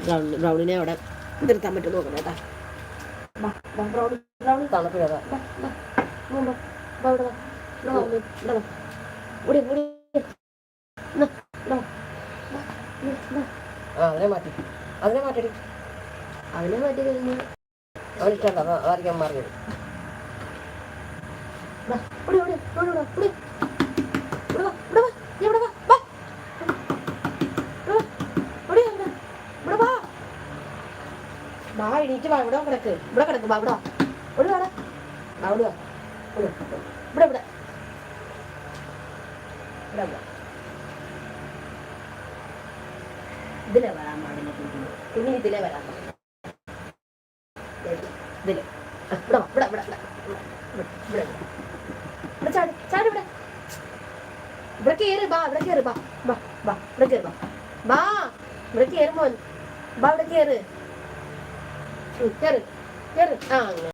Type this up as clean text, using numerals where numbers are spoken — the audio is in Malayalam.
ബ്രൗണിനെ അവിടെ നിർത്താൻ പറ്റും നോക്കണം കേട്ടാ. ബ്രൗണി തണുപ്പ് കേട്ടാ. അതിനെ മാറ്റി കഴിഞ്ഞ് അവനിഷ്ടണ്ട ആയിരിക്കാൻ മാറിയത്. എണീറ്റ് വാ, ഇവിടെ കിടക്ക്, ഇവിടെ കിടക്ക്, ഇവിടെ വാ, ഇവിടെ വേണം, അവിടെ വാ, ഇവിടെ ഇവിടെ ഇവിടെ ഇതിലെ വരാൻ പാടില്ല. കുഞ്ഞിന് ഇതിലെ വരാൻ പാടില്ല. ഇതില് ഇവിടെ വാ, ഇവിടെ ഇവിടെ ഇവിടെ ഇവിടെ ചാടി ചാടി ഇവിടെ ഇവിടെ കയറി ബാ, ഇവിടെ കയറി ബാ, ബാ ബാ ഇവിടെ കയറി ബാ, ബാ ഇവിടെ കയറി മോൻ, ബാ ഇവിടെ കയറി കയറി കയറി. ആ